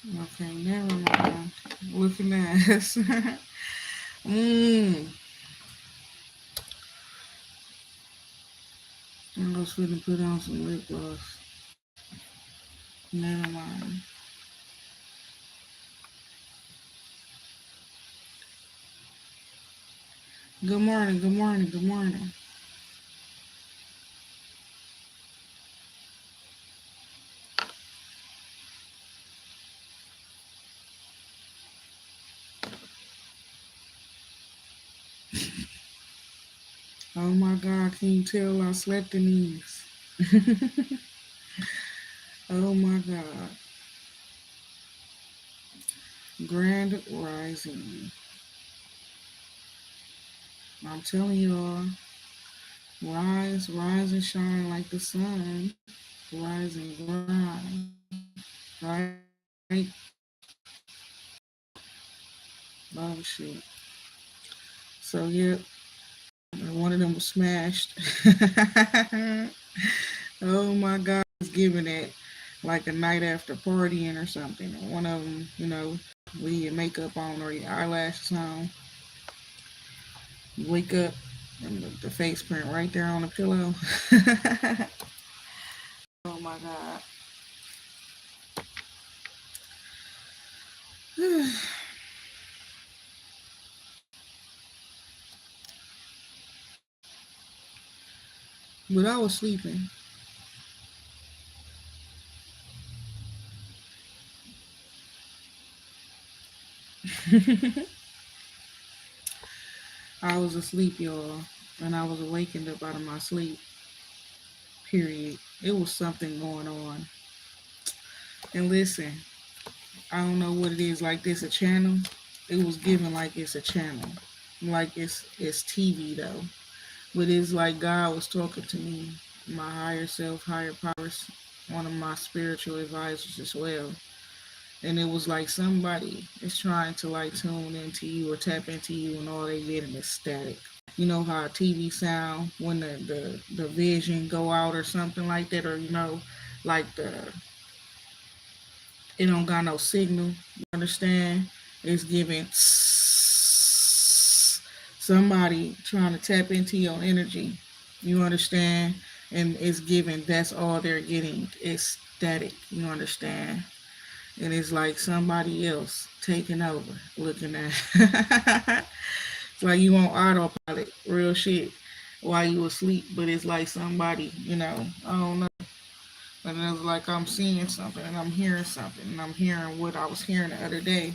Okay, never mind. Looking ass. Mmm. I'm just finna put on some lip gloss. Never mind. Good morning, good morning, good morning. Oh my God, can you tell I slept in these? Oh my God. Grand Rising. I'm telling y'all, rise, rise and shine like the sun. Rise and grind. Right? Oh shit. So yep, one of them was smashed. Oh my God, it's giving it like a night after partying or something. One of them, with your makeup on or your eyelashes on, you wake up and the face print right there on the pillow. Oh my God. But I was sleeping. I was asleep, y'all, and I was awakened up out of my sleep. Period. It was something going on. And listen, I don't know what it is. Like this, a channel. It was given like it's a channel, like it's TV though. But it's like God was talking to me, my higher self, higher powers, one of my spiritual advisors as well. And it was like somebody is trying to like tune into you or tap into you, and all they getting is static. You know how a TV sound when the vision go out or something like that, or like it don't got no signal. You understand? It's giving somebody trying to tap into your energy. You understand? And it's giving. That's all they're getting. It's static. You understand? And it's like somebody else taking over, looking at. It's like you on autopilot, real shit, while you asleep. But it's like somebody, I don't know. And it's like I'm seeing something and I'm hearing something and I'm hearing what I was hearing the other day.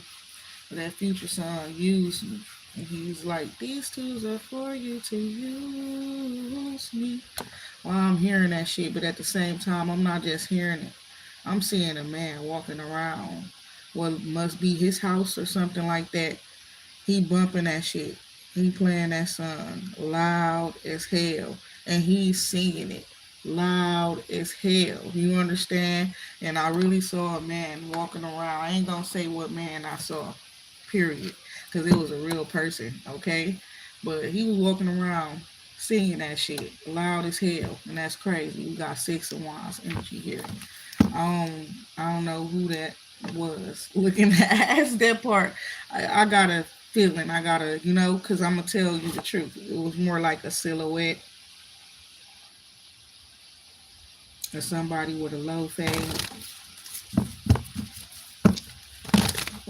That future son used me. And he's like, these tools are for you to use me. Well, I'm hearing that shit, but at the same time, I'm not just hearing it. I'm seeing a man walking around what must be his house or something like that. He bumping that shit. He playing that song loud as hell. And he's singing it loud as hell. You understand? And I really saw a man walking around. I ain't gonna say what man I saw, period. Because it was a real person, okay? But he was walking around singing that shit loud as hell. And that's crazy. We got Six of Wands energy here. I don't know who that was looking at that part. I got a feeling. I got to, because I'm going to tell you the truth. It was more like a silhouette of somebody with a low fade.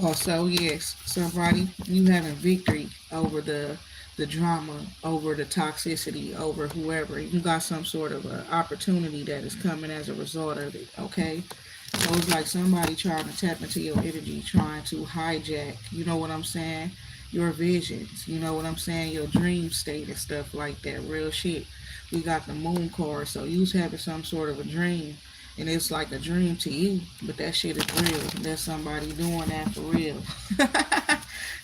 Also, yes, somebody, you having victory over the drama, over the toxicity, over whoever. You got some sort of a opportunity that is coming as a result of it, okay? So it's like somebody trying to tap into your energy, trying to hijack, you know what I'm saying? Your visions, you know what I'm saying? Your dream state and stuff like that. Real shit. We got the moon card, so you was having some sort of a dream, and it's like a dream to you, but that shit is real. There's somebody doing that for real.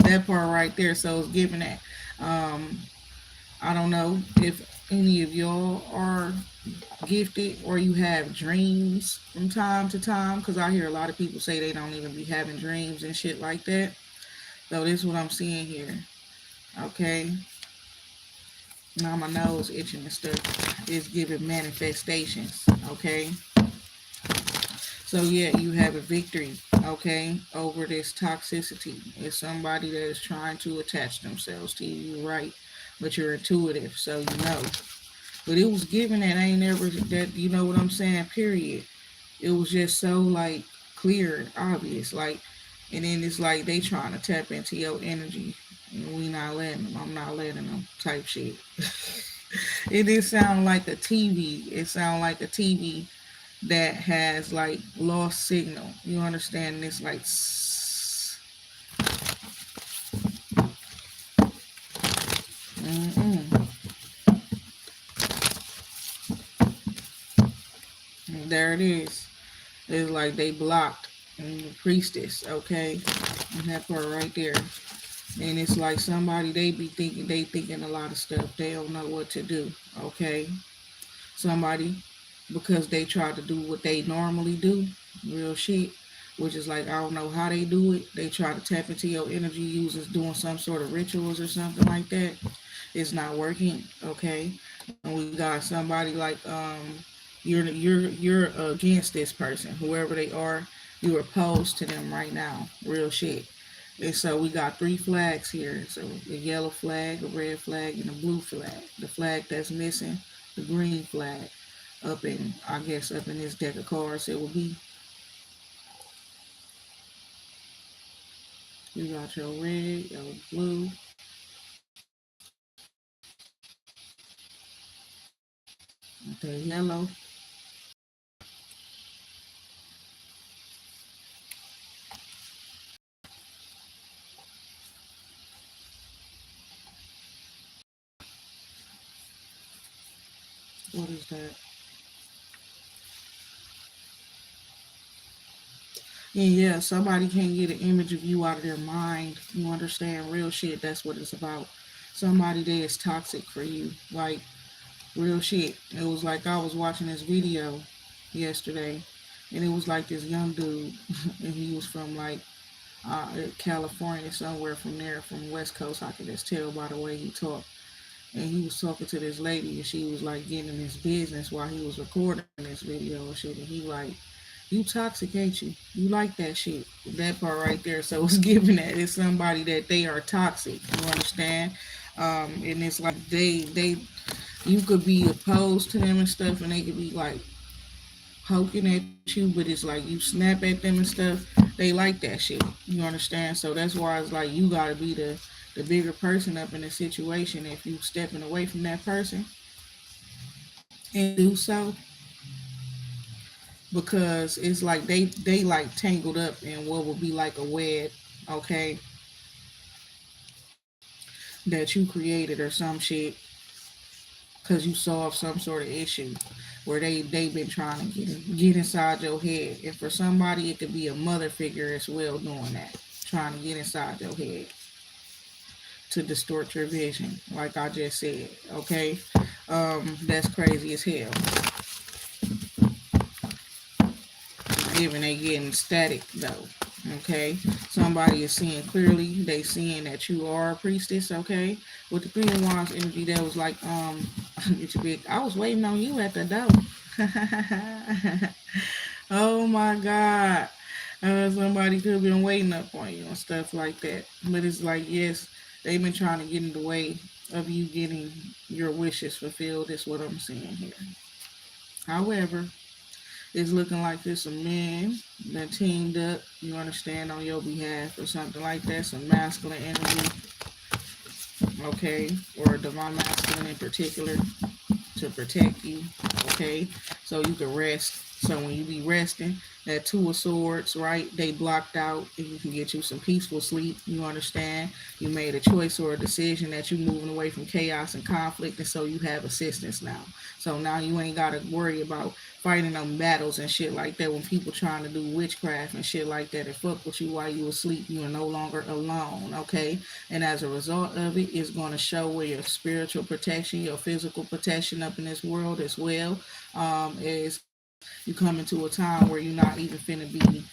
That part right there, so it's giving that. Um, I don't know if any of y'all are gifted or you have dreams from time to time, because I hear a lot of people say they don't even be having dreams and shit like that. So this is what I'm seeing here. Okay, now my nose itching and stuff is giving manifestations. Okay, so yeah, you have a victory. okay, over this toxicity. It's somebody that is trying to attach themselves to you. You're right, but you're intuitive, so you know. But it was given that I ain't never that you know what I'm saying. Period. It was just so like clear and obvious, like, and then it's like they trying to tap into your energy, and we not letting them. I'm not letting them. Type shit. It did sound like a TV. It sound like a TV that has like lost signal. You understand? And it's like, mm-mm. There it is. It's like they blocked the priestess. Okay, and that part right there. And it's like somebody they thinking a lot of stuff. They don't know what to do. Okay, somebody because they try to do what they normally do, real shit, which is like I don't know how they do it. They try to tap into your energy using doing some sort of rituals or something like that. It's not working, okay? And we got somebody like you're against this person, whoever they are. You're opposed to them right now, real shit. And so we got three flags here. So a yellow flag, a red flag, and a blue flag. The flag that's missing, the green flag, up in I guess up in this deck of cards it will be. You got your red, your blue, the yellow. What is that? Yeah, somebody can't get an image of you out of their mind. You understand? Real shit. That's what it's about. Somebody that is toxic for you. Like, real shit. It was like I was watching this video yesterday, and it was like this young dude, and he was from like California, somewhere from there, from West Coast. I could just tell by the way he talked. And he was talking to this lady, and she was like getting in his business while he was recording this video and shit. And he like, "You toxic, ain't you? You like that shit." That part right there. So it's giving that it's somebody that they are toxic. You understand? And it's like they you could be opposed to them and stuff, and they could be like poking at you, but it's like you snap at them and stuff. They like that shit. You understand? So that's why it's like you gotta be the bigger person up in the situation. If you stepping away from that person and do so, because it's like they like tangled up in what would be like a web, okay, that you created or some shit because you solved some sort of issue where they've been trying to get inside your head. And for somebody, it could be a mother figure as well doing that, trying to get inside your head to distort your vision, like I just said. Okay, that's crazy as hell. Given they getting static though. Okay, somebody is seeing clearly. They seeing that you are a priestess. Okay, with the Three of Wands energy, that was like it's big. I was waiting on you at the door. Oh my God. Somebody could have been waiting up on you and stuff like that. But it's like, yes, they've been trying to get in the way of you getting your wishes fulfilled, is what I'm saying here. However, it's looking like there's some men that teamed up, you understand, on your behalf or something like that, some masculine energy, okay, or divine masculine in particular to protect you, okay, so you can rest. So when you be resting, that Two of Swords, right, they blocked out, and you can get you some peaceful sleep. You understand? You made a choice or a decision that you're moving away from chaos and conflict, and so you have assistance now. So now you ain't got to worry about fighting them battles and shit like that when people trying to do witchcraft and shit like that and fuck with you while you asleep. You are no longer alone, okay? And as a result of it, it's going to show where your spiritual protection, your physical protection up in this world as well, is you come into a time where you're not even finna be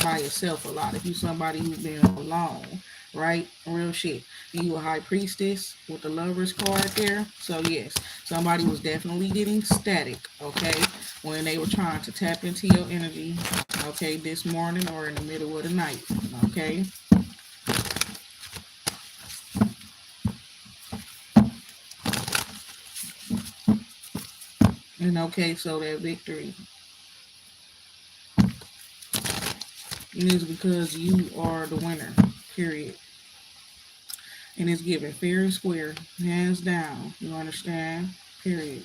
by yourself a lot. If you somebody who's been alone, right? Real shit. And you a high priestess with the lovers card there. So yes, somebody was definitely getting static, okay? When they were trying to tap into your energy, okay, this morning or in the middle of the night, okay? And okay, so that victory is because you are the winner, period. And it's given fair and square, hands down. You understand? Period.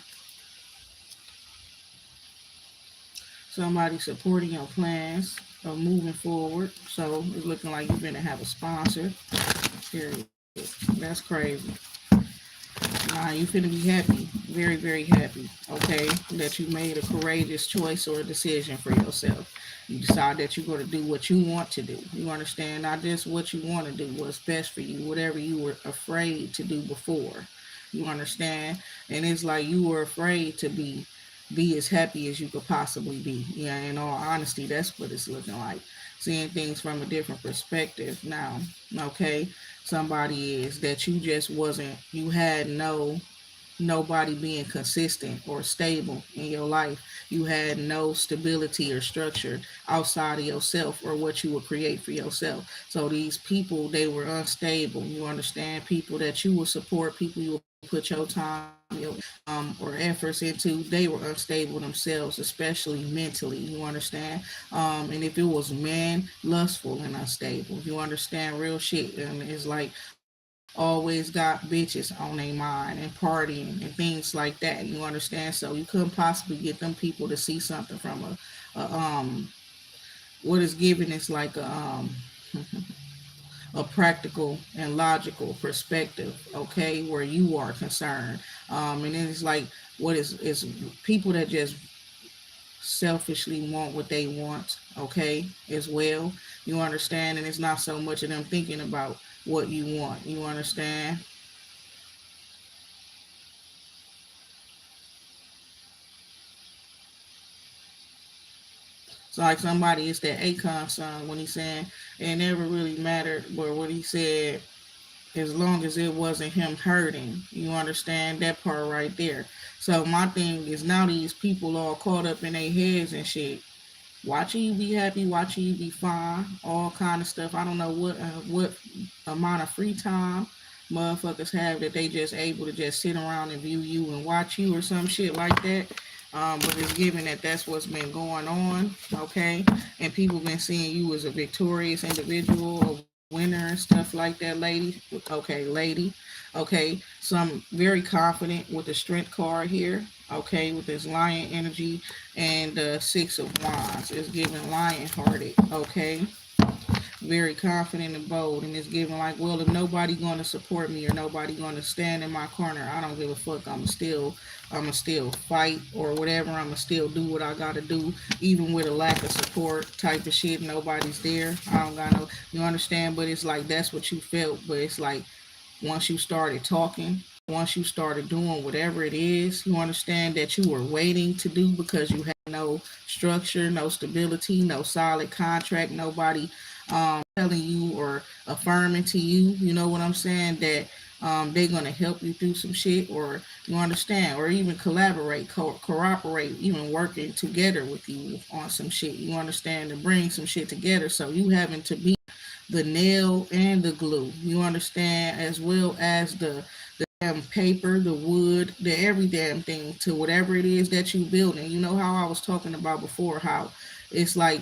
Somebody supporting your plans of moving forward. So it's looking like you're going to have a sponsor. Period. That's crazy. Nah, you finna be happy. Very, very happy. Okay? That you made a courageous choice or a decision for yourself. You decide that you're going to do what you want to do. You understand? Not just what you want to do, what's best for you, whatever you were afraid to do before. You understand? And it's like you were afraid to be as happy as you could possibly be. Yeah, in all honesty, that's what it's looking like. Seeing things from a different perspective now. Okay? Somebody is that you just wasn't, you had nobody being consistent or stable in your life. You had no stability or structure outside of yourself or what you would create for yourself. So these people, they were unstable. You understand? People that you would support, people you would put your time, or efforts into, they were unstable themselves, especially mentally. You understand? And if it was men, lustful and unstable. You understand? Real shit. And it's like always got bitches on their mind and partying and things like that. You understand? So you couldn't possibly get them people to see something from a what is given is like a practical and logical perspective, okay, where you are concerned. And then it's like what is people that just selfishly want what they want, okay, as well. You understand? And it's not so much of them thinking about what you want. You understand? So like somebody, it's that Akon song when he's saying it never really mattered, but what he said, as long as it wasn't him hurting. You understand that part right there. So my thing is now these people all caught up in their heads and shit, watching you be happy, watching you be fine, all kind of stuff. I don't know what amount of free time motherfuckers have that they just able to just sit around and view you and watch you or some shit like that. But it's given that that's what's been going on, okay? And people been seeing you as a victorious individual, a winner and stuff like that, lady. Okay, lady. Okay, so I'm very confident with the strength card here. Okay, with this lion energy and the six of wands. It's giving lion hearted. Okay, very confident and bold, and it's giving like, well, if nobody gonna support me or nobody gonna stand in my corner, I don't give a fuck. I'ma still fight or whatever. I'ma still do what I gotta do, even with a lack of support type of shit. Nobody's there. I don't got no. You understand? But it's like that's what you felt. But it's like once you started talking, once you started doing whatever it is, you understand that you were waiting to do because you had no structure, no stability, no solid contract, nobody telling you or affirming to you, you know what I'm saying, that they're going to help you through some shit or you understand, or even collaborate, cooperate, even working together with you on some shit, you understand, to bring some shit together. So you having to be the nail and the glue. You understand, as well as the damn paper, the wood, the every damn thing to whatever it is that you building. You know how I was talking about before, how it's like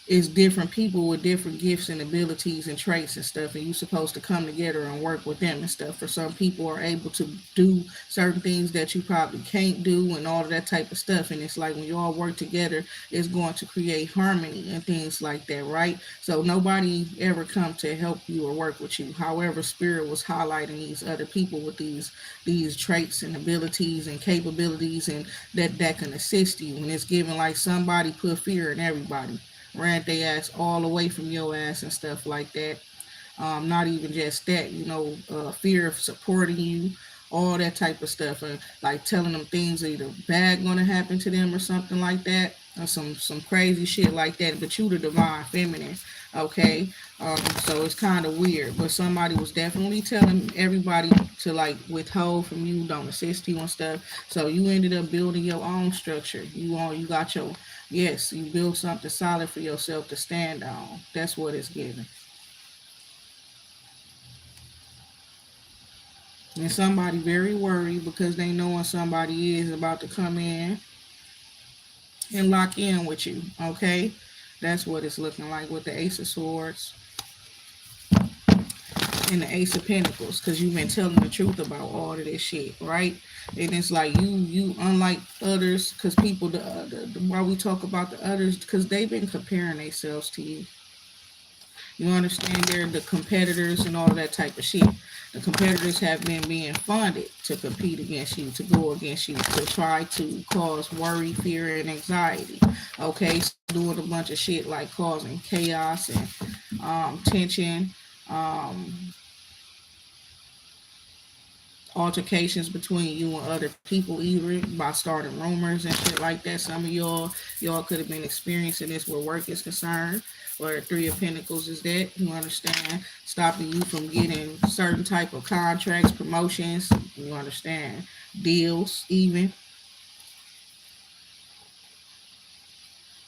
it's different people with different gifts and abilities and traits and stuff, and you're supposed to come together and work with them and stuff. For some people are able to do certain things that you probably can't do and all of that type of stuff, and it's like when you all work together, it's going to create harmony and things like that, right? So nobody ever come to help you or work with you. However, spirit was highlighting these other people with these traits and abilities and capabilities, and that can assist you, and it's giving like somebody put fear in everybody, ran their ass all away from your ass and stuff like that. Not even just that, fear of supporting you, all that type of stuff, and like telling them things either bad gonna happen to them or something like that, or some crazy shit like that. But you the divine feminine, okay? So it's kind of weird. But somebody was definitely telling everybody to like withhold from you, don't assist you and stuff. So you ended up building your own structure. You got your Yes, you build something solid for yourself to stand on. That's what it's giving. And somebody very worried because they knowing somebody is about to come in and lock in with you. Okay, that's what it's looking like with the Ace of Swords and the Ace of Pentacles, because you've been telling the truth about all of this shit, right? And it's like you unlike others, because people why we talk about the others, because they've been comparing themselves to you. You understand? They're the competitors and all of that type of shit. The competitors have been being funded to compete against you, to go against you, to try to cause worry, fear, and anxiety. Okay, so doing a bunch of shit like causing chaos and tension, um, altercations between you and other people, even by starting rumors and shit like that. Some of y'all could have been experiencing this where work is concerned. Or the Three of Pentacles is that, you understand, stopping you from getting certain type of contracts, promotions, you understand, deals, even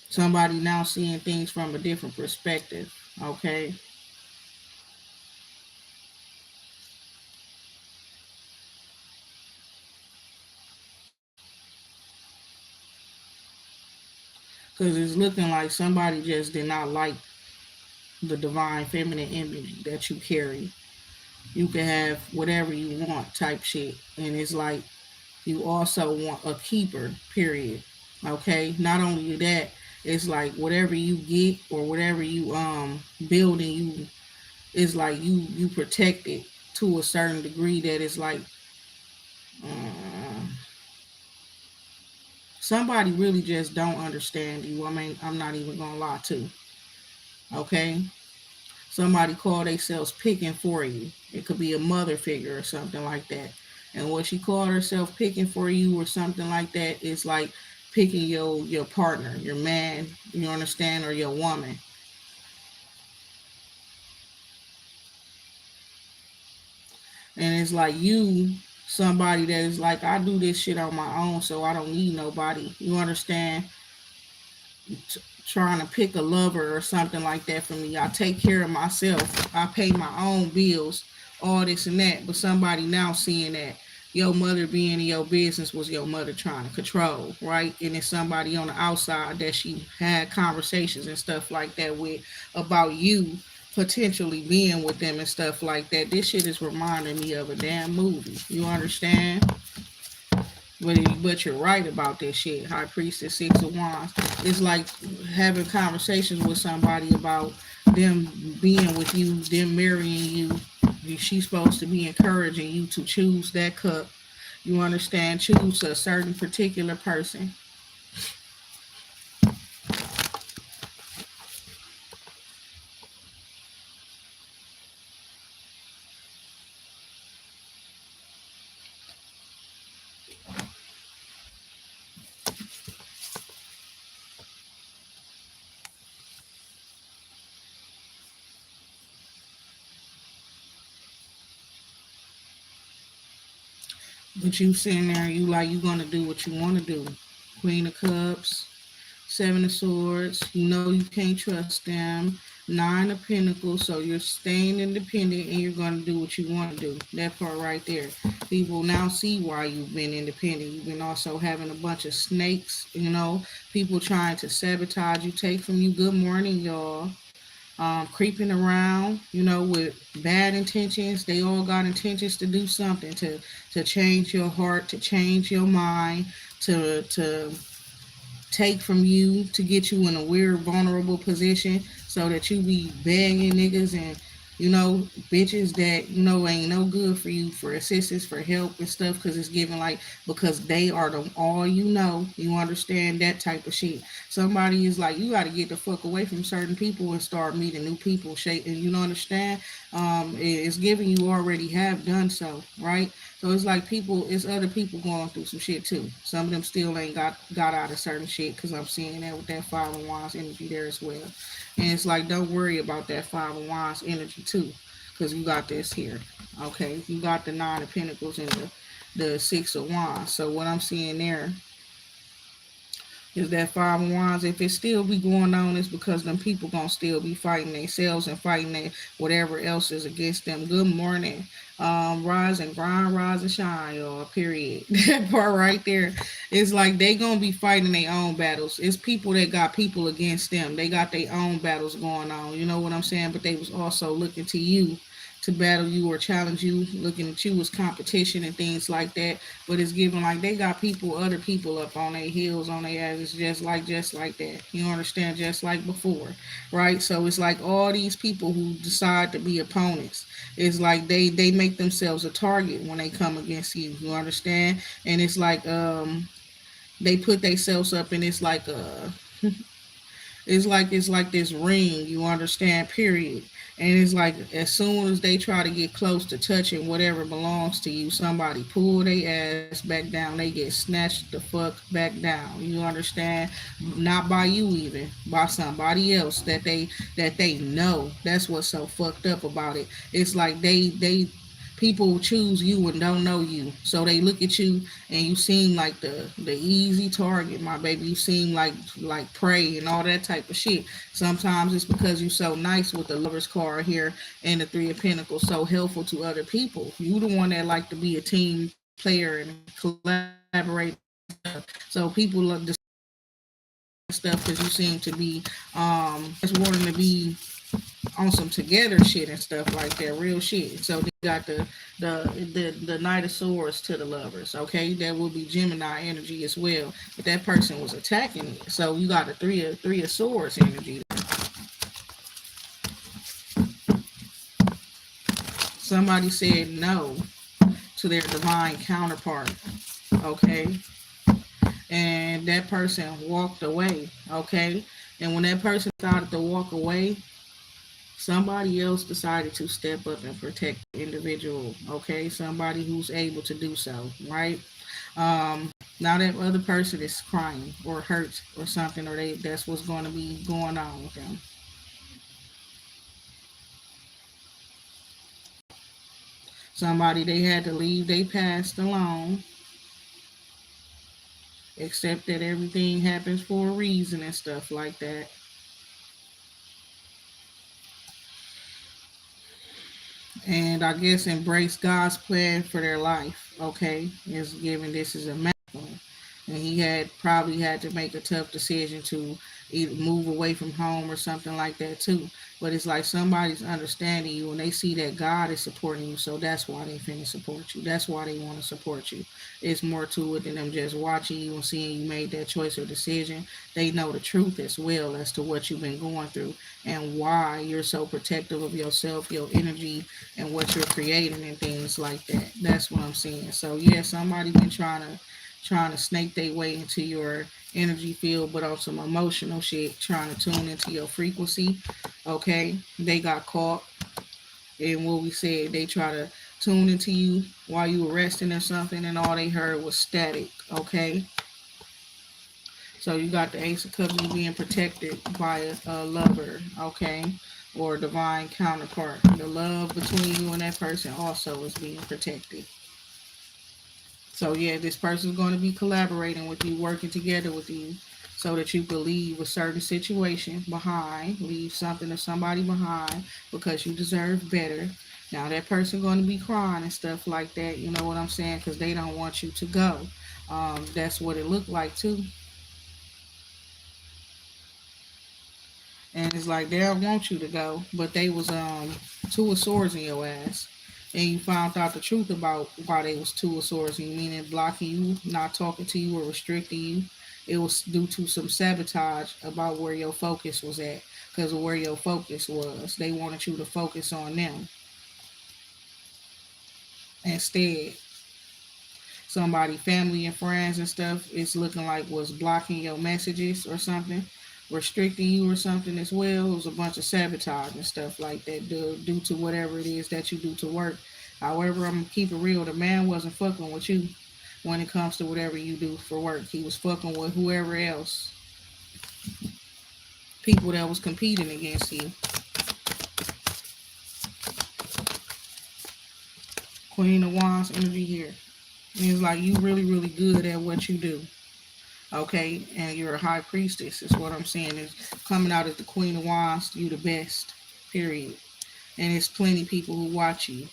somebody now seeing things from a different perspective. Okay, because it's looking like somebody just did not like the divine feminine image that you carry. You can have whatever you want type shit, and it's like you also want a keeper, period. Okay, not only that, it's like whatever you get or whatever you build, and you, it's like you protect it to a certain degree that it's like uh, somebody really just don't understand you. I mean, I'm not even gonna lie to. Okay, somebody call themselves picking for you. It could be a mother figure or something like that. And what she called herself picking for you or something like that is like picking your partner, your man, you understand, or your woman. And it's like you, somebody that is like, I do this shit on my own, so I don't need nobody. You understand? Trying to pick a lover or something like that for me. I take care of myself. I pay my own bills, all this and that. But somebody now seeing that your mother being in your business was your mother trying to control, right? And it's somebody on the outside that she had conversations and stuff like that with about you potentially being with them and stuff like that. This shit is reminding me of a damn movie. You understand? But you're right about this shit. High Priestess, Six of Wands. It's like having conversations with somebody about them being with you, them marrying you. She's supposed to be encouraging you to choose that cup. You understand? Choose a certain particular person. But you sitting there, you like you gonna do what you want to do. Queen of Cups, Seven of Swords. You know you can't trust them. Nine of Pentacles. So you're staying independent and you're going to do what you want to do. That part right there. People now see why you've been independent. You've been also having a bunch of snakes, people trying to sabotage you, take from you. Good morning, y'all. Creeping around, with bad intentions. They all got intentions to do something to change your heart, to change your mind, to take from you, to get you in a weird, vulnerable position so that you be begging niggas and, bitches that, ain't no good for you for assistance, for help and stuff because it's given like, because they are the all you understand that type of shit. Somebody is like, you got to get the fuck away from certain people and start meeting new people, shape, and understand, it's giving you already have done so, right? So it's like it's other people going through some shit too. Some of them still ain't got out of certain shit because I'm seeing that with that Five of Wands energy there as well. And it's like, don't worry about that Five of Wands energy too, because you got this here. Okay, you got the Nine of Pentacles and the Six of Wands. So what I'm seeing there, Is that Five of Wands? If it still be going on, it's because them people gonna still be fighting themselves and fighting whatever else is against them. Good morning. Rise and grind, rise and shine, y'all. Period. That part right there. It's like they gonna be fighting their own battles. It's people that got people against them. They got their own battles going on. You know what I'm saying? But they was also looking to you to battle you or challenge you, looking at you as competition and things like that. But it's given like they got people, other people up on their heels, on their asses, just like that. You understand? Just like before, right? So it's like all these people who decide to be opponents. It's like they make themselves a target when they come against you. You understand? And it's like they put themselves up, and it's like this ring, you understand, period. And it's like as soon as they try to get close to touching whatever belongs to you, somebody pull their ass back down. They get snatched the fuck back down. You understand? Not by you even, by somebody else that they know. That's what's so fucked up about it. It's like they people choose you and don't know you. So they look at you and you seem like the easy target, my baby. You seem like prey and all that type of shit. Sometimes it's because you so nice with the Lover's card here and the Three of Pentacles, so helpful to other people. You the one that like to be a team player and collaborate and stuff. So people stuff because you seem to be just wanting to be on some together shit and stuff like that, real shit. So they got the Knight of Swords to the Lovers. Okay, that will be Gemini energy as well. But that person was attacking it, so you got a three of Swords energy. Somebody said no to their divine counterpart. Okay, and that person walked away. Okay, and when that person started to walk away, somebody else decided to step up and protect the individual. Okay, somebody who's able to do so, right? Now that other person is crying or hurt or something, or that's what's going to be going on with them. Somebody they had to leave, they passed alone, accept that everything happens for a reason and stuff like that. And I guess embrace God's plan for their life. Okay, is given this is a one, and he had probably had to make a tough decision to either move away from home or something like that too. But it's like somebody's understanding you and they see that God is supporting you, so that's why they finna support you. That's why they want to support you. It's more to it than them just watching you and seeing you made that choice or decision. They know the truth as well as to what you've been going through and why you're so protective of yourself, your energy, and what you're creating and things like that. That's what I'm saying. So yeah, somebody been trying to snake their way into your energy field, but on some emotional shit, trying to tune into your frequency. Okay, they got caught in what we said. They try to tune into you while you were resting or something, and all they heard was static. Okay, so you got the Ace of Cups, you being protected by a lover. Okay, or a divine counterpart. The love between you and that person also is being protected. So yeah, this person is going to be collaborating with you, working together with you, so that you can leave a certain situation behind, leave something or somebody behind, because you deserve better. Now that person going to be crying and stuff like that. You know what I'm saying? Because they don't want you to go. That's what it looked like too. And it's like they don't want you to go, but they was two of swords in your ass, and you found out the truth about why they was two of swords in you, meaning blocking you, not talking to you, or restricting you. It was due to some sabotage about where your focus was at, because of where your focus was. They wanted you to focus on them instead. Somebody, family and friends and stuff, it's looking like was blocking your messages or something, restricting you or something as well. It was a bunch of sabotage and stuff like that due to whatever it is that you do to work. However, I'm gonna keep it real. The man wasn't fucking with you when it comes to whatever you do for work. He was fucking with whoever else, people that was competing against you. Queen of Wands energy here. And it's like you really, really good at what you do. Okay, and you're a high priestess. Is what I'm saying. Is coming out as the Queen of Wands. You the best. Period. And it's plenty people who watch you,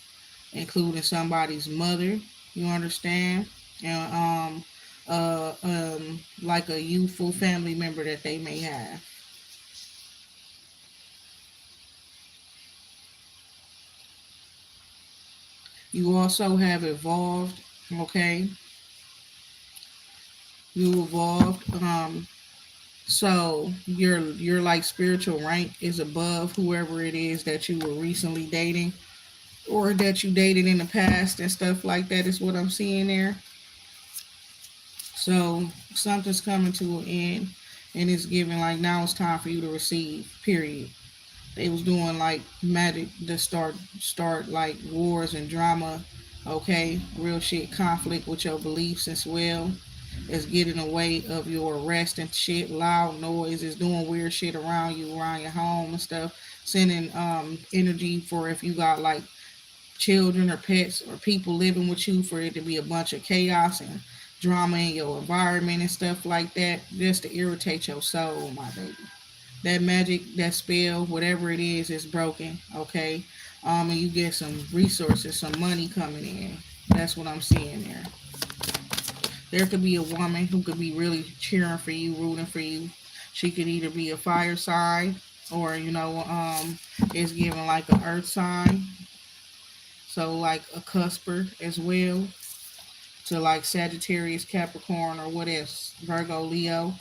including somebody's mother. You understand? And like a youthful family member that they may have. You also have evolved. Okay, you evolved. So your like spiritual rank is above whoever it is that you were recently dating or that you dated in the past and stuff like that is what I'm seeing there. So something's coming to an end and it's giving like now it's time for you to receive. Period. They was doing like magic to start like wars and drama. Okay, real shit conflict with your beliefs as well. It's getting away of your rest and shit, loud noise, is doing weird shit around you, around your home and stuff. Sending energy for if you got like children or pets or people living with you for it to be a bunch of chaos and drama in your environment and stuff like that, just to irritate your soul, my baby. That magic, that spell, whatever it is broken, okay? And you get some resources, some money coming in. That's what I'm seeing there. There could be a woman who could be really cheering for you, rooting for you. She could either be a fire sign or, it's giving like an earth sign. So like a cusper as well to like Sagittarius, Capricorn, or what else? Virgo, Leo,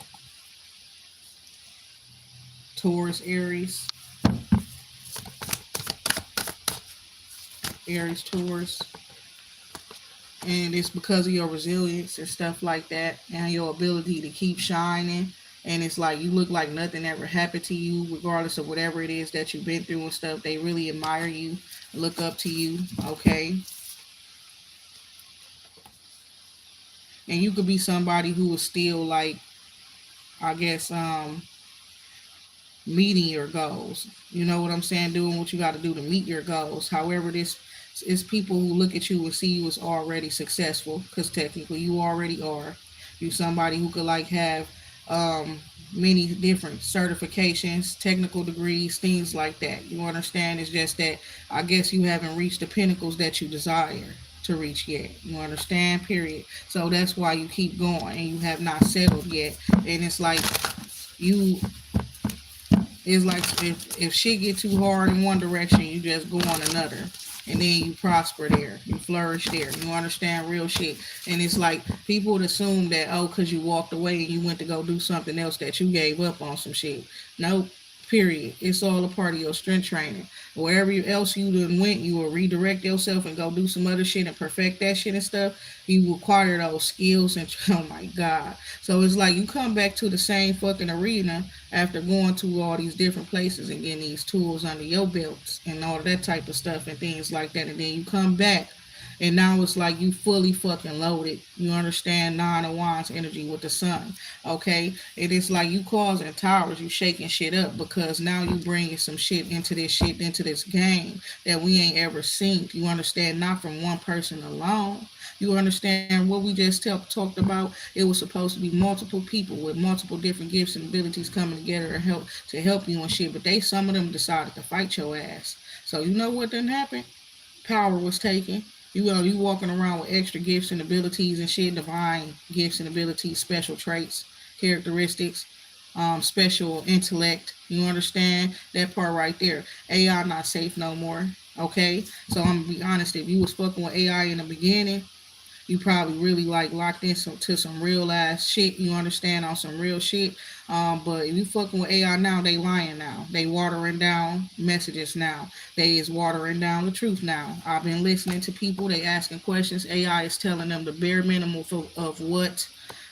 Taurus, Aries, Aries, Taurus. And it's because of your resilience and stuff like that and your ability to keep shining. And it's like you look like nothing ever happened to you, regardless of whatever it is that you've been through and stuff. They really admire you, look up to you, okay? And you could be somebody who is still like, I guess, meeting your goals. You know what I'm saying? Doing what you got to do to meet your goals. However, this is people who look at you and see you as already successful because technically you already are. You somebody who could like have um, many different certifications, technical degrees, things like that. You understand? It's just that I guess you haven't reached the pinnacles that you desire to reach yet. You understand? Period. So that's why you keep going and you have not settled yet. And it's like you it's like if shit get too hard in one direction, you just go on another. And then you prosper there. You flourish there. You understand real shit. And it's like people would assume that, oh, because you walked away and you went to go do something else that you gave up on some shit. Nope. Period. It's all a part of your strength training. Wherever else you done went, you will redirect yourself and go do some other shit and perfect that shit and stuff. You acquire those skills and oh my god. So it's like you come back to the same fucking arena after going to all these different places and getting these tools under your belts and all that type of stuff and things like that. And then you come back and now it's like you fully fucking loaded. You understand Nine of Wands energy with the sun. Okay? It is like you causing towers, you shaking shit up because now you bringing some shit, into this game that we ain't ever seen. You understand? Not from one person alone. You understand what we just talked about? It was supposed to be multiple people with multiple different gifts and abilities coming together to help you and shit. But some of them decided to fight your ass. So you know what didn't happen? Power was taken. You walking around with extra gifts and abilities and shit, divine gifts and abilities, special traits, characteristics, special intellect. You understand that part right there? AI not safe no more. Okay, so I'm gonna be honest. If you was fucking with AI in the beginning, you probably really like locked in to some real ass shit. You understand on some real shit. But if you fucking with AI now, they lying now. They watering down messages now. They is watering down the truth now. I've been listening to people. They asking questions. AI is telling them the bare minimum of what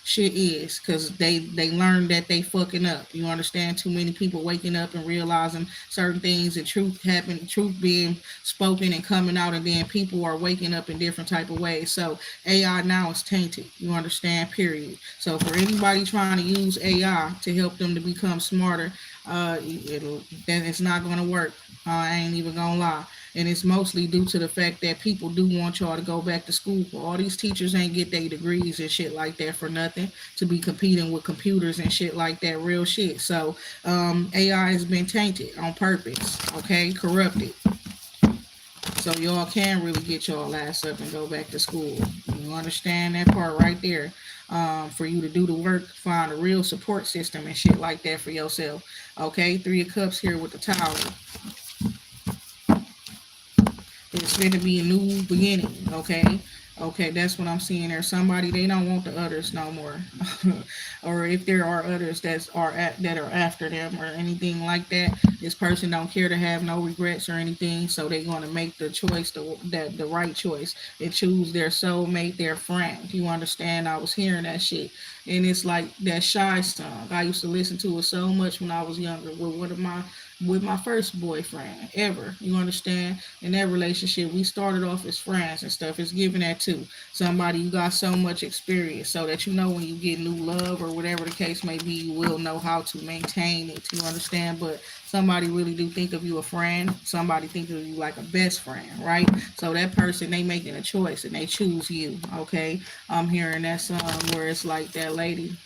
shit is because they learned that they fucking up. You understand? Too many people waking up and realizing certain things and truth being spoken and coming out, and then people are waking up in different type of ways. So AI now is tainted. You understand? Period. So for anybody trying to use AI to help them to become smarter, it's not gonna work. I ain't even gonna lie. And it's mostly due to the fact that people do want y'all to go back to school. All these teachers ain't get their degrees and shit like that for nothing, to be competing with computers and shit like that, real shit. So AI has been tainted on purpose, okay, corrupted. So y'all can really get y'all ass up and go back to school. You understand that part right there? For you to do the work, find a real support system and shit like that for yourself. Okay, Three of Cups here with the Tower. It's going to be a new beginning, okay? Okay, that's what I'm seeing there. Somebody, they don't want the others no more. Or if there are others that are after them or anything like that, this person don't care to have no regrets or anything, so they're going to make the choice, the right choice, and choose their soulmate, their friend. You understand? I was hearing that shit. And it's like that Shy song. I used to listen to it so much when I was younger with my first boyfriend ever. You understand? In that relationship, we started off as friends and stuff. It's giving that to somebody you got so much experience, so that you know when you get new love or whatever the case may be, you will know how to maintain it. You understand? But somebody really do think of you a friend. Somebody think of you like a best friend, right? So that person, they making a choice and they choose you. Okay, I'm hearing that song where it's like that lady.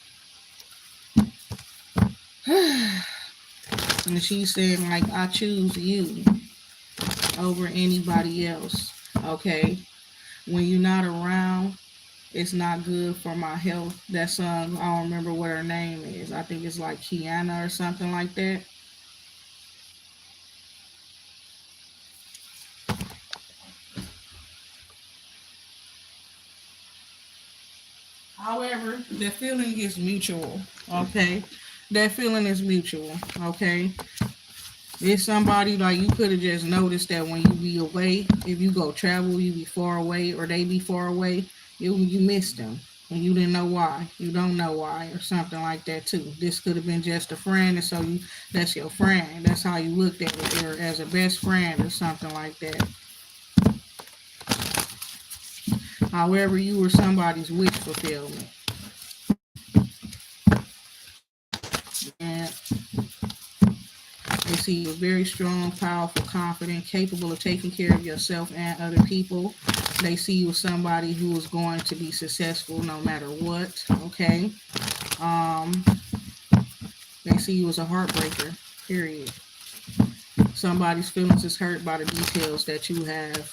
And she's saying like, I choose you over anybody else. Okay. When you're not around, it's not good for my health. That song, I don't remember what her name is. I think it's like Kiana or something like that. However, the feeling is mutual. Okay. That feeling is mutual. Okay. It's somebody like you could have just noticed that when you be away, if you go travel, you be far away, or they be far away, you miss them, and you didn't know why. You don't know why, or something like that too. This could have been just a friend, and so that's your friend. That's how you looked at it, or as a best friend, or something like that. However, you were somebody's wish fulfillment, and they see you as very strong, powerful, confident, capable of taking care of yourself and other people. They see you as somebody who is going to be successful no matter what. Okay. Um, they see you as a heartbreaker. Period. Somebody's feelings is hurt by the details that you have,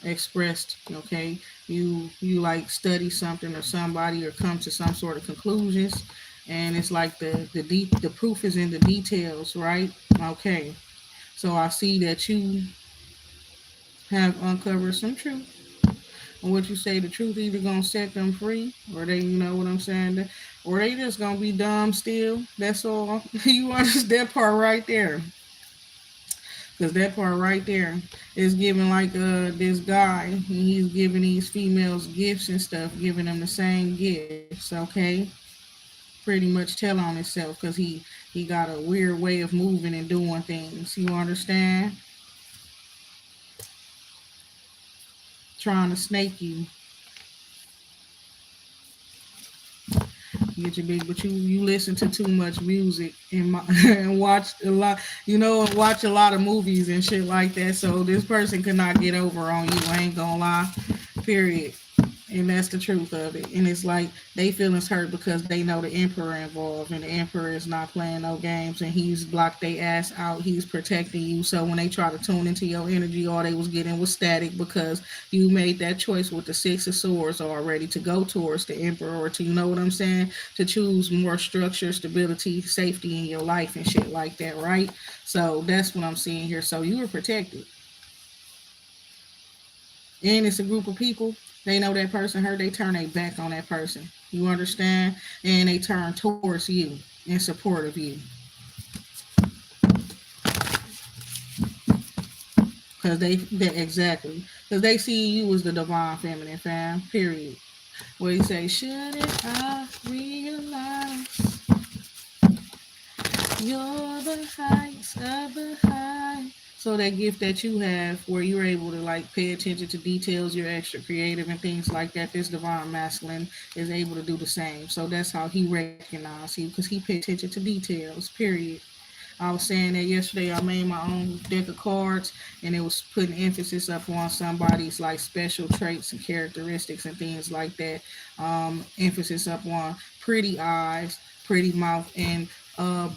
expressed. Okay. You like study something or somebody or come to some sort of conclusions, and it's like the proof is in the details, right? Okay. So I see that you have uncovered some truth. And what you say, the truth either gonna set them free, or they, you know what I'm saying, or they just gonna be dumb still. That's all. You understand that part right there, because that part right there is giving like this guy. He's giving these females gifts and stuff, giving them the same gifts. Okay, pretty much tell on himself because he got a weird way of moving and doing things. You understand? Trying to snake you. Get your big, but you listen to too much music and watch a lot, and watch a lot of movies and shit like that. So this person could not get over on you. I ain't gonna lie. Period. And that's the truth of it. And it's like they feelings hurt because they know the emperor involved, and the emperor is not playing no games, and he's blocked their ass out. He's protecting you. So when they try to tune into your energy, all they was getting was static because you made that choice with the Six of Swords already to go towards the emperor, or to, you know what I'm saying, to choose more structure, stability, safety in your life and shit like that, right? So that's what I'm seeing here. So you were protected, and it's a group of people. They know that person hurt. They turn their back on that person. You understand? And they turn towards you in support of you. Because they exactly. Because they see you as the divine feminine, fam. Period. Where you say, shouldn't I realize you're the highest of the high? So that gift that you have, where you're able to like pay attention to details, you're extra creative and things like that. This divine masculine is able to do the same. So that's how he recognizes you, because he pay attention to details. Period. I was saying that yesterday. I made my own deck of cards, and it was putting emphasis up on somebody's like special traits and characteristics and things like that. Emphasis up on pretty eyes, pretty mouth, and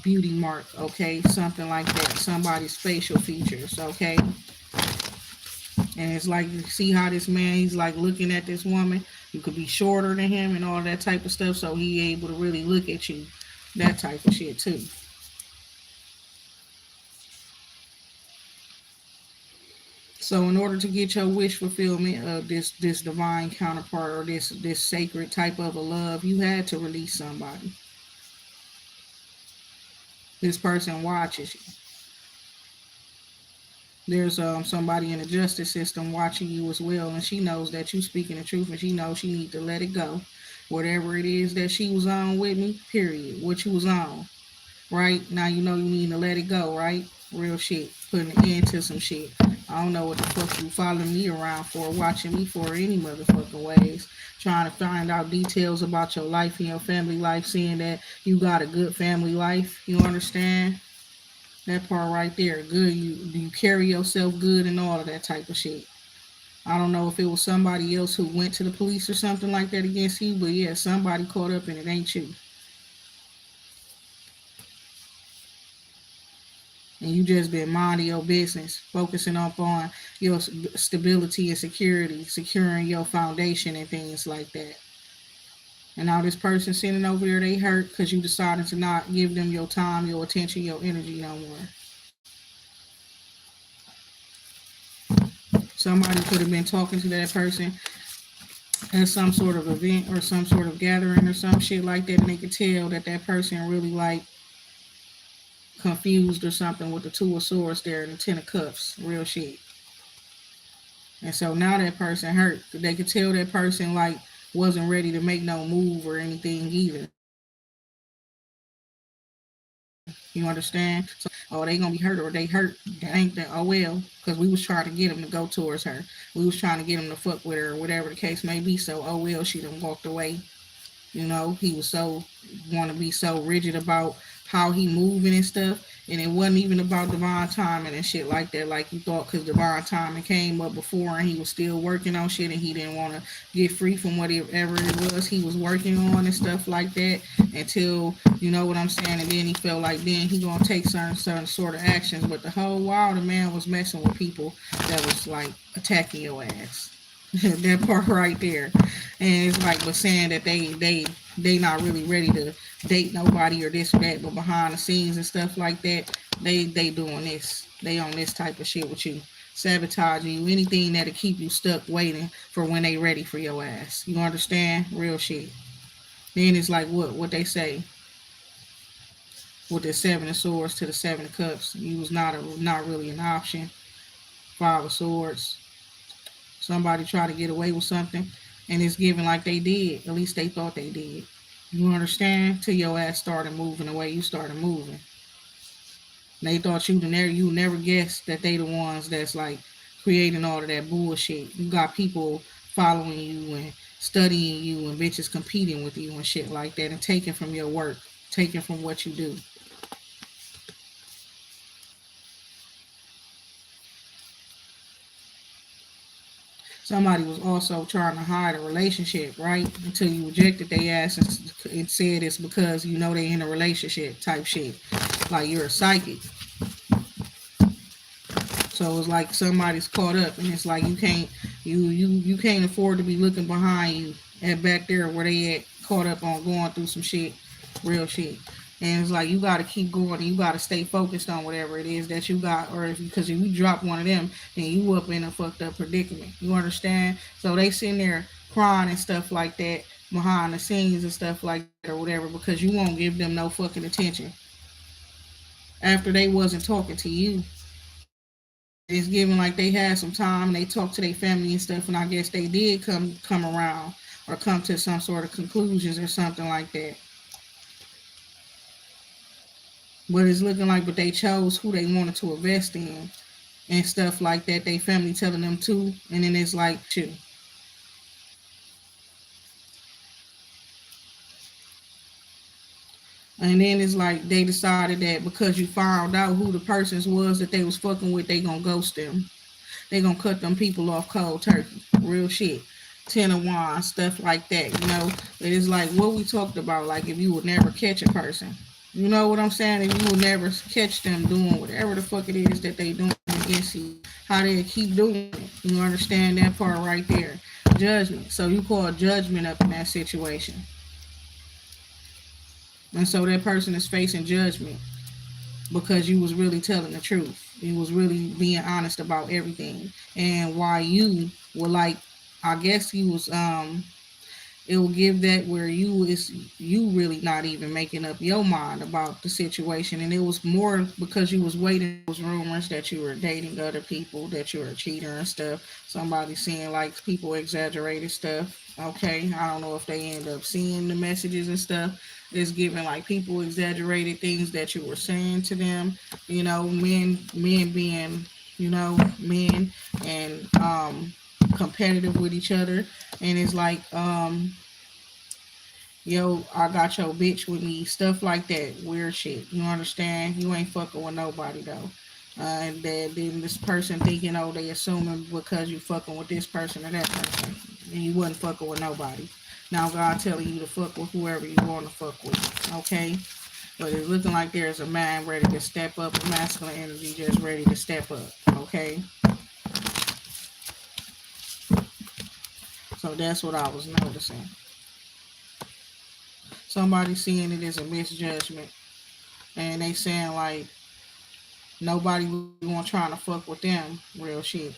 beauty mark. Okay, something like that. Somebody's facial features. Okay, and it's like you see how this man he's like looking at this woman. You could be shorter than him and all that type of stuff, so he able to really look at you. That type of shit too. So in order to get your wish fulfillment of this divine counterpart or this sacred type of a love, you had to release somebody. This person watches you. There's somebody in the justice system watching you as well, and she knows that you speaking the truth, and she knows she need to let it go. Whatever it is that she was on with me, period. What you was on, right? Now you know you need to let it go, right? Real shit. Putting an end to some shit. I don't know what the fuck you following me around for, watching me for any motherfucking ways. Trying to find out details about your life and your family life, seeing that you got a good family life. You understand? That part right there. Good. You carry yourself good and all of that type of shit. I don't know if it was somebody else who went to the police or something like that against you, but yeah, somebody caught up and it ain't you. And you just been minding your business, focusing up on your stability and security, securing your foundation and things like that. And now this person sitting over there, they hurt because you decided to not give them your time, your attention, your energy no more. Somebody could have been talking to that person at some sort of event or some sort of gathering or some shit like that, and they could tell that that person really like confused or something with the two of swords there and the ten of cups, real shit. And so now that person hurt. They could tell that person like wasn't ready to make no move or anything either. You understand? So oh they gonna be hurt or they hurt. They ain't that oh well because we was trying to get him to go towards her. We was trying to get him to fuck with her or whatever the case may be. So oh well she done walked away. You know, he was so want to be so rigid about how he moving and stuff, and it wasn't even about divine timing and shit like that, like you thought, because divine timing came up before, and he was still working on shit, and he didn't want to get free from whatever it was he was working on and stuff like that until you know what I'm saying, and then he felt like then he gonna take certain sort of actions, but the whole while the man was messing with people that was like attacking your ass. That part right there, and it's like but saying that they not really ready to date nobody or this or that, but behind the scenes and stuff like that, they doing this, they on this type of shit with you, sabotaging you, anything that'll keep you stuck waiting for when they ready for your ass. You understand? Real shit. Then it's like what they say with the seven of swords to the seven of cups. You was not really an option. Five of swords. Somebody try to get away with something, and it's given like they did. At least they thought they did. You understand? Till your ass started moving the way you started moving. They thought you never guessed that they the ones that's like creating all of that bullshit. You got people following you and studying you and bitches competing with you and shit like that and taking from your work, taking from what you do. Somebody was also trying to hide a relationship, right? Until you rejected their ass and said it's because you know they in a relationship type shit. Like you're a psychic. So it's like somebody's caught up and it's like you can't afford to be looking behind you and back there where they at caught up on going through some shit, real shit. And it's like you got to keep going and you got to stay focused on whatever it is that you got, or because if you drop one of them, then you up in a fucked up predicament. You understand? So they sitting there crying and stuff like that behind the scenes and stuff like that or whatever because you won't give them no fucking attention after they wasn't talking to you. It's given like they had some time and they talked to their family and stuff, and I guess they did come around or come to some sort of conclusions or something like that. But it's looking like, but they chose who they wanted to invest in and stuff like that. They family telling them to, and then it's like, shit. And then it's like they decided that because you found out who the persons was that they was fucking with, they gonna ghost them. They gonna cut them people off cold turkey. Real shit. Ten of wands, stuff like that. It is like what we talked about. Like if you would never catch a person, you know what I'm saying? If you would never catch them doing whatever the fuck it is that they doing against you, how they keep doing it. You understand that part right there? Judgment. So you call judgment up in that situation, and so that person is facing judgment because you was really telling the truth. You was really being honest about everything, and why you were like, I guess he was it will give that where you really not even making up your mind about the situation, and it was more because you was waiting for those rumors that you were dating other people, that you were a cheater and stuff. Somebody seeing like people exaggerated stuff. Okay, I don't know if they end up seeing the messages and stuff. It's giving like people exaggerated things that you were saying to them. Men being men and competitive with each other, and it's like yo, I got your bitch with me, stuff like that, weird shit. You understand? You ain't fucking with nobody though. And then this person thinking, oh, they assuming because you fucking with this person or that person, and you wasn't fucking with nobody. Now God telling you to fuck with whoever you want to fuck with, okay? But it's looking like there's a man ready to step up, a masculine energy just ready to step up, okay? So that's what I was noticing. Somebody seeing it as a misjudgment, and they saying like nobody really want trying to fuck with them. Real shit.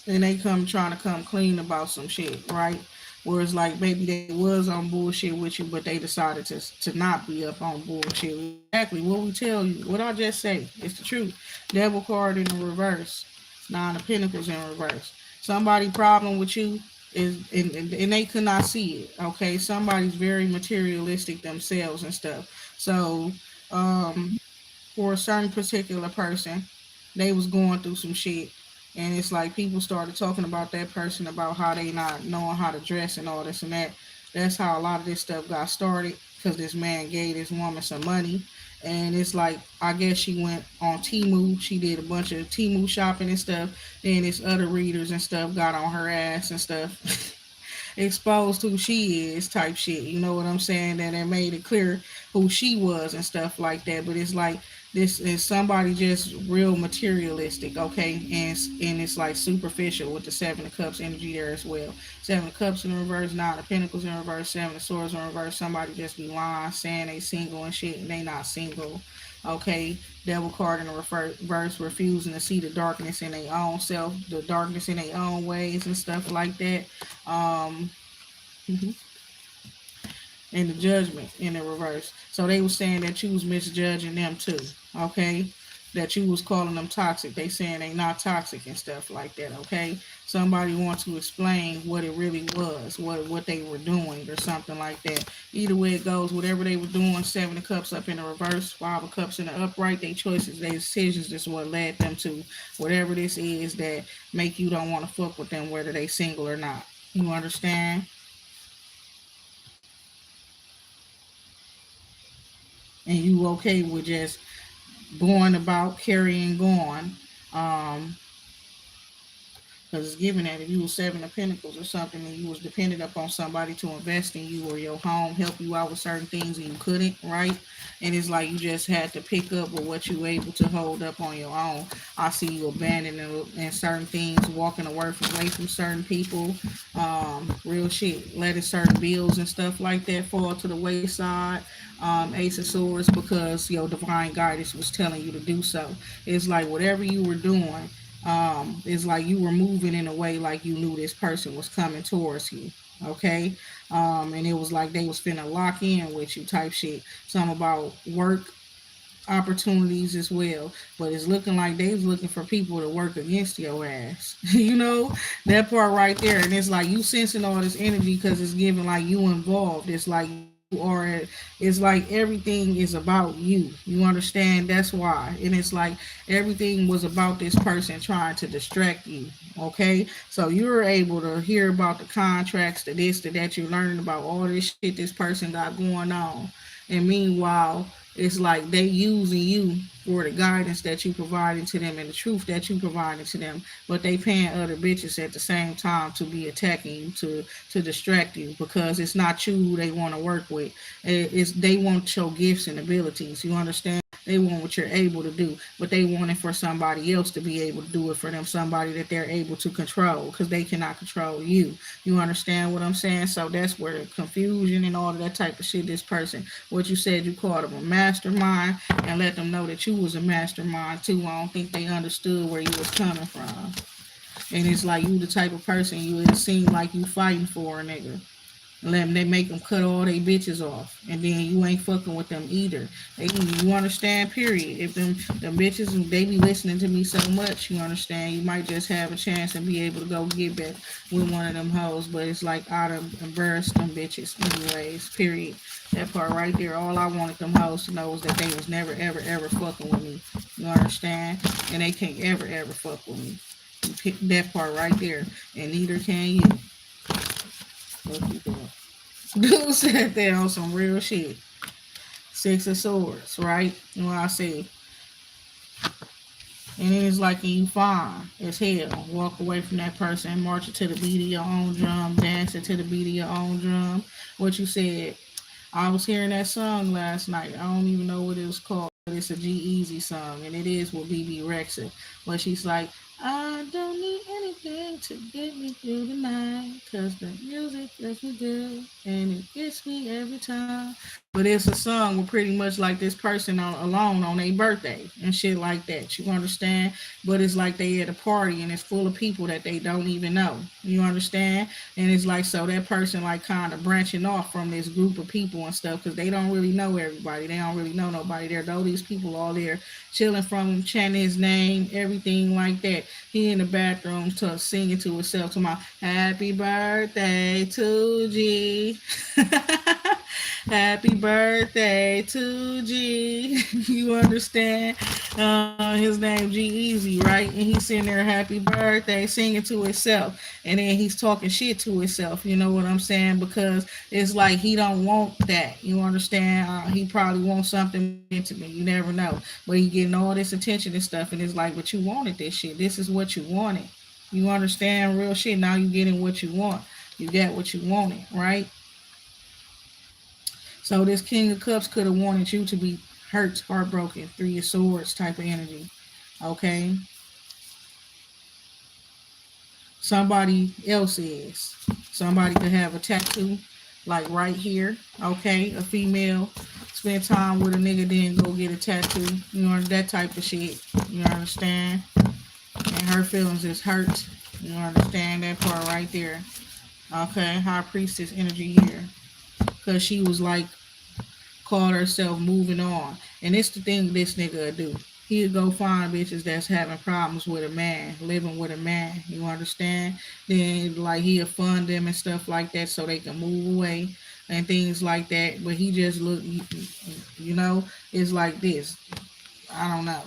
And they come trying to come clean about some shit, right? Whereas like maybe they was on bullshit with you, but they decided to not be up on bullshit. Exactly what we tell you, what I just say, it's the truth. Devil card in the reverse, nine of pentacles in reverse. Somebody problem with you is and they could not see it. Okay, somebody's very materialistic themselves and stuff. So for a certain particular person, they was going through some shit, and it's like people started talking about that person, about how they not knowing how to dress and all this and that. That's how a lot of this stuff got started, because this man gave this woman some money, and it's like I guess she went on Timu, she did a bunch of Timu shopping and stuff. Then this other readers and stuff got on her ass and stuff. Exposed who she is type shit. You know what I'm saying? And it made it clear who she was and stuff like that. But it's like this is somebody just real materialistic, okay? And it's like superficial with the Seven of Cups energy there as well. Seven of Cups in reverse, Nine of Pentacles in reverse, Seven of Swords in reverse. Somebody just be lying, saying they single and shit, and they not single. Okay, Devil card in the reverse, refusing to see the darkness in their own self, the darkness in their own ways and stuff like that. Um, and the judgment in the reverse. So they were saying that you was misjudging them too. Okay, that you was calling them toxic. They saying they not toxic and stuff like that. Okay, somebody wants to explain what it really was, what they were doing or something like that. Either way it goes, whatever they were doing, Seven of Cups up in the reverse, Five of Cups in the upright, their choices, their decisions is what led them to whatever this is that make you don't want to fuck with them, whether they single or not. You understand? And you okay with just going about carrying on. Um, because it's given that if you was Seven of Pentacles or something and you was dependent upon somebody to invest in you or your home, help you out with certain things and you couldn't, right? And it's like you just had to pick up with what you were able to hold up on your own. I see you abandoning and certain things, walking away from certain people, real shit, letting certain bills and stuff like that fall to the wayside. Ace of Swords, because your divine guidance was telling you to do so. It's like whatever you were doing, it's like you were moving in a way like you knew this person was coming towards you. Okay, and it was like they was finna lock in with you type shit. Something about work opportunities as well, but it's looking like they was looking for people to work against your ass. That part right there, and it's like you sensing all this energy because it's giving like you involved. It's like are, it's like everything is about you. You understand? That's why. And it's like everything was about this person trying to distract you. Okay? So you were able to hear about the contracts, the this, the that, you're learning about all this shit this person got going on. And meanwhile, it's like they using you for the guidance that you providing to them and the truth that you providing to them, but they paying other bitches at the same time to be attacking you, to distract you, because it's not you who they want to work with. It's they want your gifts and abilities. You understand? They want what you're able to do, but they want it for somebody else to be able to do it for them, somebody that they're able to control, because they cannot control you. You understand what I'm saying? So that's where the confusion and all of that type of shit. This person, what you said, you called them a mastermind, and let them know that you was a mastermind too. I don't think they understood where you was coming from. And it's like you the type of person, you it seem like you fighting for a nigga. They make them cut all they bitches off, and then you ain't fucking with them either. You understand? Period. If them bitches they be listening to me so much, you understand? You might just have a chance and be able to go get back with one of them hoes, but it's like I done embarrassed them bitches anyways. Period. That part right there. All I wanted them hoes to know was that they was never ever ever fucking with me. You understand? And they can't ever ever fuck with me. You pick that part right there, and neither can you. Fuck you, girl. Dude said that on some real shit. Six of Swords, right? You know what I say? And then it's like you fine as hell. Walk away from that person, march it to the beat of your own drum, dance it to the beat of your own drum. What you said. I was hearing that song last night. I don't even know what it was called. But it's a G Easy song, and it is with BB Rexa. But she's like, I don't need anything to get me through the night, 'cause the music gets me good, and it gets me every time. But it's a song with pretty much like this person alone on their birthday and shit like that. You understand? But it's like they at a party and it's full of people that they don't even know. You understand? And it's like, so that person like kind of branching off from this group of people and stuff, because they don't really know everybody. They don't really know nobody there. Though these people all there chilling from him, chanting his name, everything like that. He in the bathroom singing to himself to my happy birthday to G. Happy birthday to G. You understand? His name G Easy, right? And he's sitting there, happy birthday, singing to himself. And then he's talking shit to himself. You know what I'm saying? Because it's like he don't want that. You understand? He probably wants something more intimate. You never know. But he getting all this attention and stuff. And it's like, but you wanted this shit. This is what you wanted. You understand? Real shit. Now you getting what you want. You got what you wanted, right? So this King of Cups could have wanted you to be hurt, heartbroken, Three of Swords type of energy. Okay? Somebody else is. Somebody could have a tattoo, like right here. Okay? A female spend time with a nigga, then go get a tattoo. You know, that type of shit. You understand? And her feelings is hurt. You understand that part right there. Okay? High Priestess energy here. Because she was like, called herself moving on. And it's the thing this nigga do. He'll go find bitches that's having problems with a man, living with a man. You understand? Then like he'll fund them and stuff like that so they can move away and things like that. But he just look, you know, it's like this. I don't know.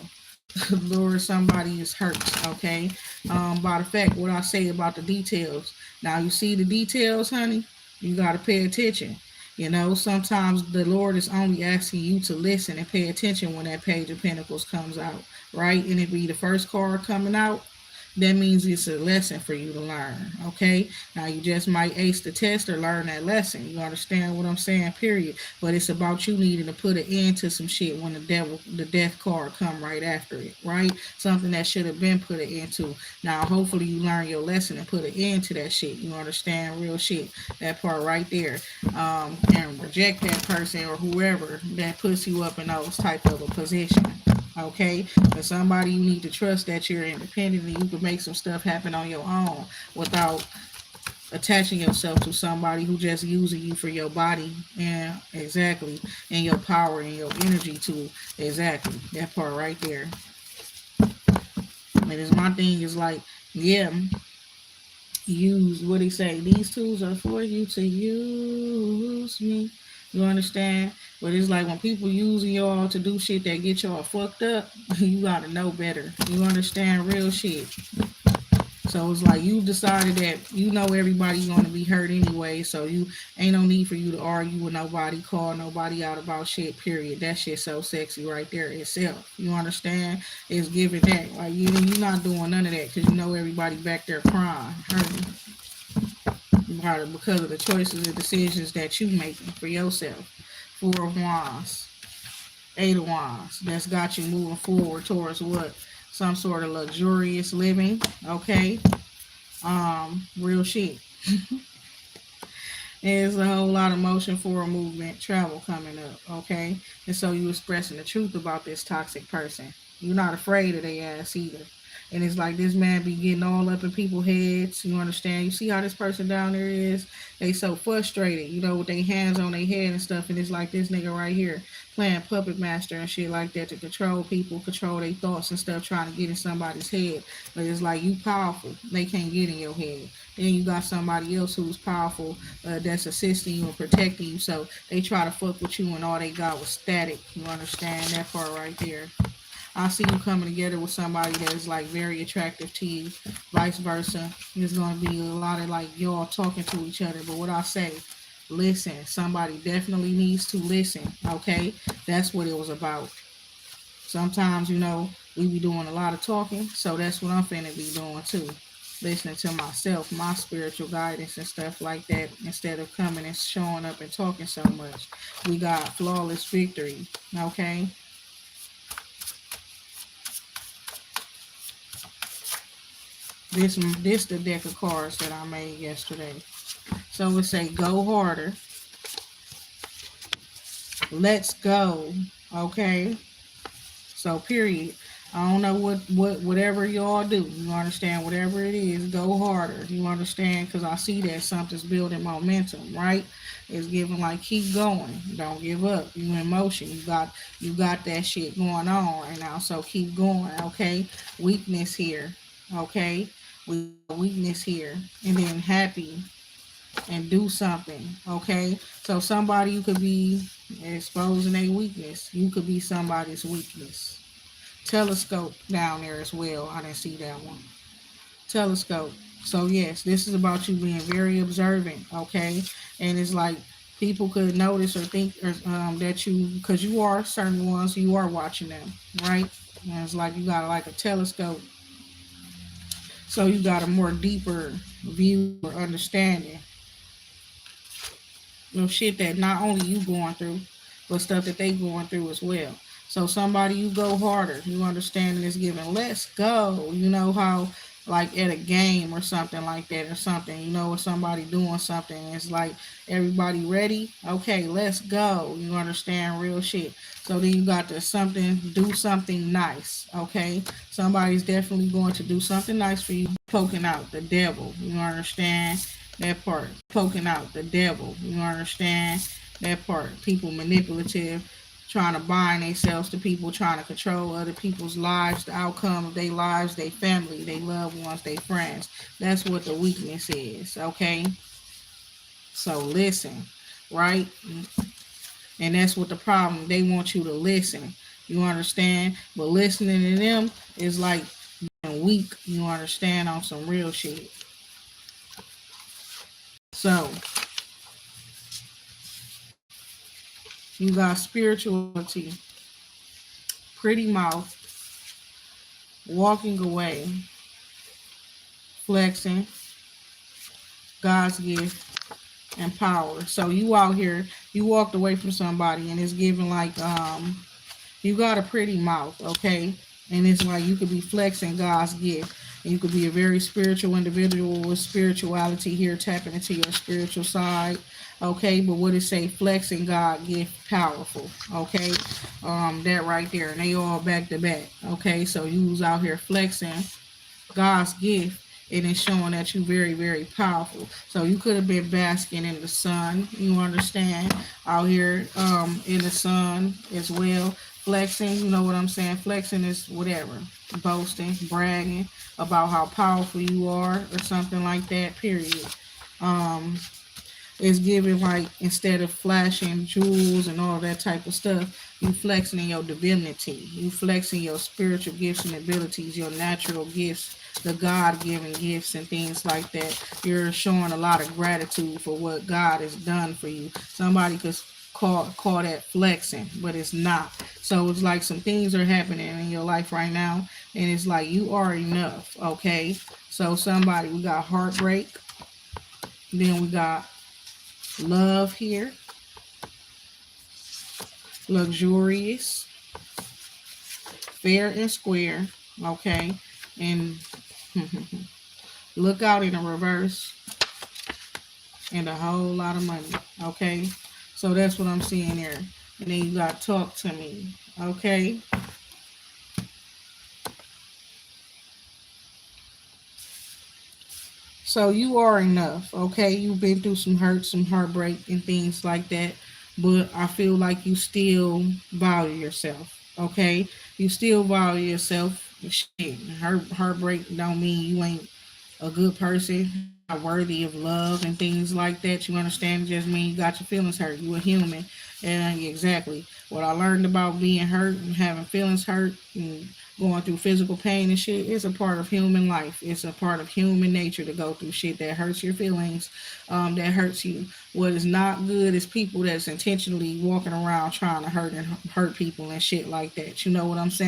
Lord, somebody is hurt, okay? By the fact, what I say about the details. Now, you see the details, honey? You got to pay attention. You know, sometimes the Lord is only asking you to listen and pay attention when that Page of Pentacles comes out, right? And it be the first card coming out. That means it's a lesson for you to learn, okay? Now, you just might ace the test or learn that lesson. You understand what I'm saying, period. But it's about you needing to put an end to some shit when the death card come right after it, right? Something that should have been put an end to. Now, hopefully you learn your lesson and put an end to that shit. You understand? Real shit. That part right there. And reject that person or whoever that puts you up in those type of a position. Okay, for somebody you need to trust that you're independent and you can make some stuff happen on your own without attaching yourself to somebody who just using you for your body and exactly and your power and your energy to exactly that part right there. And it's my thing is like, yeah, use what he say. These tools are for you to use me. You understand? But it's like when people using y'all to do shit that get y'all fucked up, you gotta know better. You understand real shit. So it's like you decided that you know everybody's gonna be hurt anyway, so you ain't no need for you to argue with nobody, call nobody out about shit. Period. That shit so sexy right there itself. You understand? It's giving that. Like you not doing none of that because you know everybody back there crying, hurting, because of the choices and decisions that you making for yourself. Four of Wands, Eight of Wands. That's got you moving forward towards what? Some sort of luxurious living. Okay, real shit. There's a whole lot of motion, forward movement, travel coming up, okay? And so you expressing the truth about this toxic person. You're not afraid of their ass either. And it's like this man be getting all up in people's heads. You understand? You see how this person down there is? They so frustrated, with their hands on their head and stuff. And it's like this nigga right here playing puppet master and shit like that to control people, control their thoughts and stuff, trying to get in somebody's head. But it's like you powerful. They can't get in your head. Then you got somebody else who's powerful, that's assisting you and protecting you. So they try to fuck with you and all they got was static. You understand that part right there? I see you coming together with somebody that is like very attractive to you, vice versa. There's gonna be a lot of like y'all talking to each other. But what I say, listen. Somebody definitely needs to listen. Okay, that's what it was about. Sometimes we be doing a lot of talking, so that's what I'm finna be doing too. Listening to myself, my spiritual guidance and stuff like that, instead of coming and showing up and talking so much. We got flawless victory. Okay. This the deck of cards that I made yesterday. So it say go harder. Let's go. Okay. So period. I don't know whatever y'all do. You understand? Whatever it is, go harder. You understand? Because I see that something's building momentum, right? It's giving like keep going. Don't give up. You in motion. You got that shit going on right now. So keep going. Okay. Weakness here. Okay. We got weakness here. And then happy and do something. Okay. So somebody you could be exposing a weakness. You could be somebody's weakness. Telescope down there as well. I didn't see that one. Telescope. So yes, this is about you being very observant, okay? And it's like people could notice or think that because you are certain ones, you are watching them, right? And it's like you got like a telescope, so you got a more deeper view or understanding shit that not only you going through, but stuff that they going through as well. So somebody you go harder, you understand is giving, let's go. You know how like at a game or something like that or something, or somebody doing something, it's like everybody ready, okay, let's go. You understand real shit. So then you got to do something nice, okay? Somebody's definitely going to do something nice for you, poking out the devil. You understand that part? Poking out the devil. You understand that part? People manipulative, trying to bind themselves to people, trying to control other people's lives, the outcome of their lives, their family, their loved ones, their friends. That's what the weakness is, okay? So listen, right? And that's what the problem. They want you to listen. You understand? But listening to them is like being weak. You understand? On some real shit. So you got spirituality, pretty mouth, walking away, flexing, God's gift, and power. So you out here, you walked away from somebody and it's giving like you got a pretty mouth, okay? And it's like you could be flexing God's gift. And you could be a very spiritual individual with spirituality here, tapping into your spiritual side, okay? But what it say, flexing God gift, powerful, okay? That right there, and they all back to back, okay? So you was out here flexing God's gift, and it's showing that you very, very powerful. So you could have been basking in the sun, you understand, out here in the sun as well. Flexing, you know what I'm saying? Flexing is whatever. Boasting, bragging about how powerful you are or something like that, period. Um, It's giving like instead of flashing jewels and all that type of stuff, you flexing in your divinity. You flexing your spiritual gifts and abilities, your natural gifts, the God given gifts and things like that. You're showing a lot of gratitude for what God has done for you. Somebody could call that flexing, but it's not. So it's like some things are happening in your life right now, and it's like you are enough, okay? So somebody, we got heartbreak, then we got love here, luxurious, fair and square, okay? And look out in the reverse, and a whole lot of money, okay? So that's what I'm seeing there. And then you got talk to me, okay? So you are enough, okay? You've been through some hurt, some heartbreak, and things like that. But I feel like you still value yourself, okay? You still value yourself. Shit, heartbreak don't mean you ain't a good person, not worthy of love and things like that. You understand? It just mean you got your feelings hurt. You a human, and exactly what I learned about being hurt and having feelings hurt and going through physical pain and shit is a part of human life. It's a part of human nature to go through shit that hurts your feelings, that hurts you. What is not good is people that's intentionally walking around trying to hurt people and shit like that. You know what I'm saying?